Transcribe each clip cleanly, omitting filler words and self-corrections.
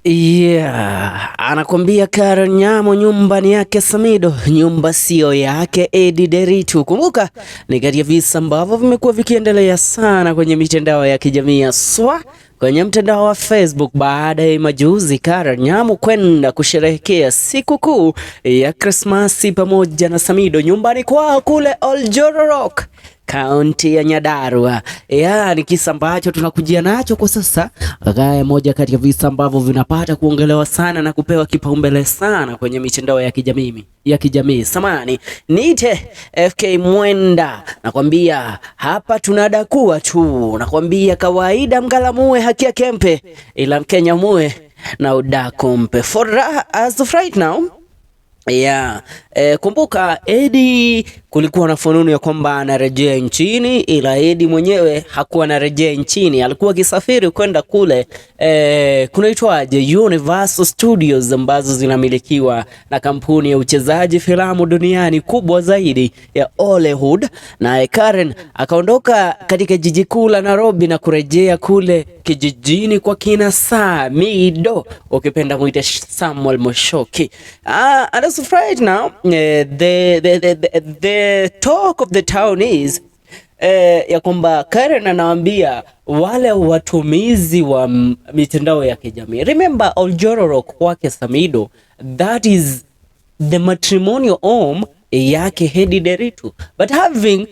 Yeah, anakwambia Karen Nyamu nyumba ni yake Samidoh, nyumba sio yake Edday. Kumbuka ni kati ya visa ambavyo vimekuwa vikiendelea sana kwenye mitandao ya kijamii haswa kwenye mtandao wa Facebook baada ya majuzi Karen Nyamu kwenda kusherehekea sikukuu ya Krismasi pamoja na Samidoh nyumbani kwao kule Oljororok, kaunti ya Nyandarua. Ni kisa ambacho tunakujia nacho kwa sasa. Moja kati ya visa ambavyo vinapata kuongelewa sana na kupewa kipaumbele sana kwenye mitandao ya kijamii. Samani niite FK Mwenda, nakwambia hapa tunadakua tu, nakwambia kawaida mgalamue haki ya kempe, ila Mkenya muwe na udakumpe for as of right now. Kumbuka Edday kulikuwa na fununu ya kwamba anarejea nchini, ila Edday mwenyewe hakuwa anarejea nchini. Alikuwa akisafiri kwenda kule kunaitwaje, Universal Studios ambazo zinamilikiwa na kampuni ya uchezaji filamu duniani kubwa zaidi ya Hollywood. Na Karen akaondoka katika jiji kuu la Nairobi na kurejea kule kijijini kwa kina Samidoh, ukipenda muite Samuel Moshoki. And as of right now, the talk of the town is ya kwamba Karen anawaambia wale watumizi wa mitandao ya kijamii, remember Oljororok kwake Samidoh, that is the matrimonial home yake Edday. But having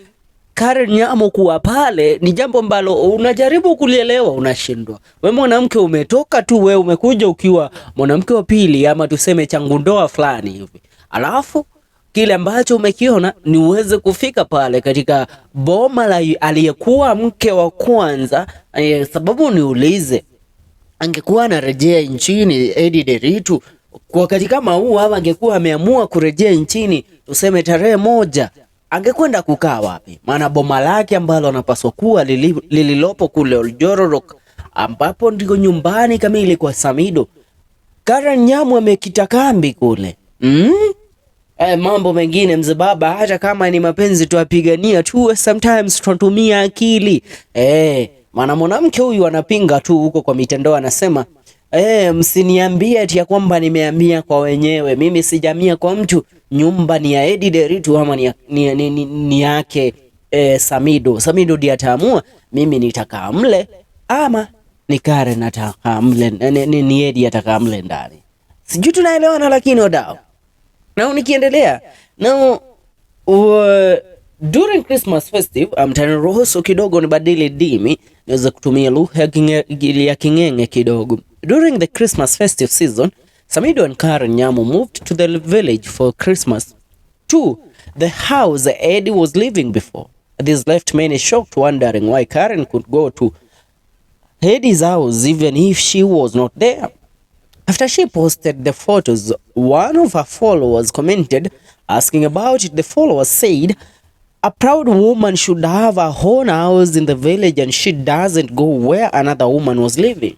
Karen Nyamu kuwa pale ni jambo ambalo unajaribu kulielewa, unashindwa. Wewe mwanamke umetoka tu, wewe umekuja ukiwa mwanamke wa pili ama tuseme changu ndoa fulani hivi, alafu kile ambacho umekiona ni uweze kufika pale katika boma la aliyekuwa mke wa kwanza. Sababu niulize, angekuwa anarejea nchini Edday kwa katika kama huu, ama angekuwa ameamua kurejea nchini tuseme tarehe moja, angekwenda kukaa wapi? Maana boma lake ambalo anapaswa kuwa lililopo kule Oljororok, ambapo ndiko nyumbani kamili kwa Samidoh, Karen Nyamu amekita kambi kule. Mambo mengine mzee baba, hata kama ni mapenzi tuapigania tu, sometimes tunatumia akili. Maana mwanamke huyu anapinga tu huko kwa mitandao, anasema msiniambie eti ya kwamba nimehamia kwa wenyewe. Mimi sijamia kwa mtu, nyumba ni ya Edday ama ni yake Samidoh. Samidoh ndiye ataamua mimi nitakaa mle ama ni Karen atakaa mle, ni Edday atakaa mle ndani. Sijui tunaelewana, lakini wadau. Now nikiendelea, now during Christmas festive, mtaniruhusu kidogo nibadili dimi, niweza kutumia lugha ya kingenge kidogo. During the Christmas festive season, Samidoh and Karen Nyamu moved to the village for Christmas, to the house Edday was living before. This left many shocked, wondering why Karen could go to Edday's house even if she was not there. After she posted the photos, one of her followers commented asking about it. The follower said, "A proud woman should have her own house in the village and she doesn't go where another woman was living."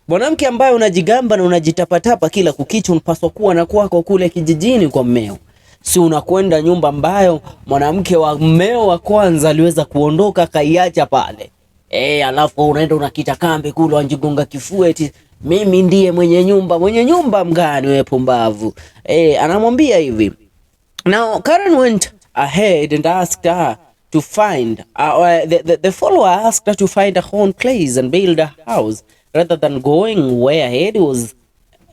Mwanamke ambaye unajigamba na unajitapatapa kila kukicha, unapaswa kuwa na kwako kule kijijini kwa mmeo. Si unakwenda nyumba ambayo mwanamke wa mmeo wa kwanza aliweza kuondoka kaiacha pale. Alafu unaenda unakita kambi kule, unjigonga kifua eti mimi ndiye mwenye nyumba. Mwenye nyumba mgani wewe pumbavu? Anamwambia hivi. Now Karen went ahead and asked her to find the follower asked her to find a own place and build a house rather than going where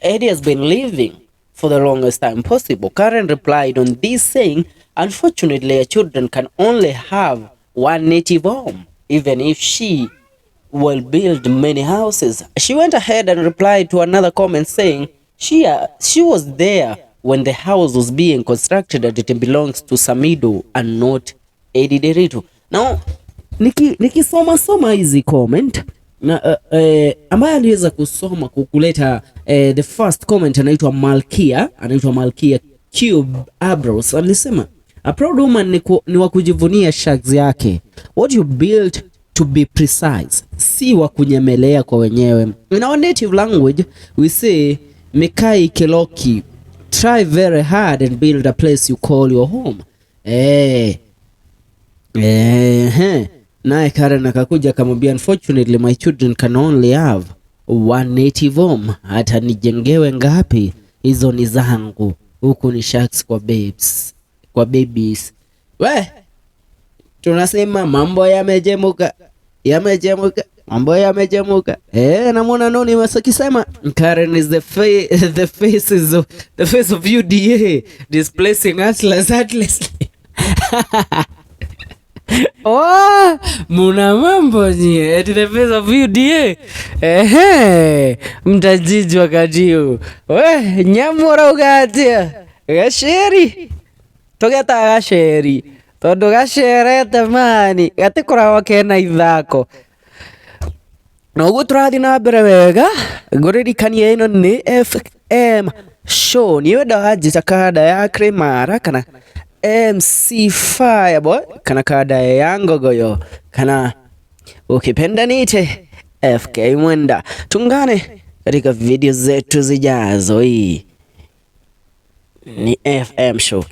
Edday has been living for the longest time possible. Karen replied on this saying, "Unfortunately, her children can only have one native home, even if she will build many houses." She went ahead and replied to another comment saying she was there when the house was being constructed and it belongs to Samidoh and not Edday. Now nikisoma hizi comment na ambaye aliweza kusoma kukuleta the first comment anaitwa Malkia Cube Abros, alisema a proud woman ni wa kujivunia shags yake, what you built to be precise, si wa kunyemelea kwa wenyewe. In our native language we say Mekai Keloki, try very hard and build a place you call your home. Naye Karen akakuja akamwambia, "Unfortunately my children can only have one native home. Hata nijengewe ngapi, hizo ni zangu. Huku ni sharks kwa babes, kwa babies. We, tunasema mambo yamejemuka, mambo yamejemuka. Namwona Anonymous akisema Karen is the face of UDA displacing Atlas atlasly. Oh, muna mambo nye at the face of UDA. Mtajijwa kadiu. We, Nyamu raugatia gasheri togeta gasheri tondu gasherete mani gatikora kena ithako na uguo turathi na mbere wega. Nguririkania ino ni FM show, ni wenda wajita kada ya Kremara kana MC Fireboy kana kada ya Ngogoyo kana ukipenda nite FK Mwenda. Tungane katika video zetu zijazo. Hii ni FM show.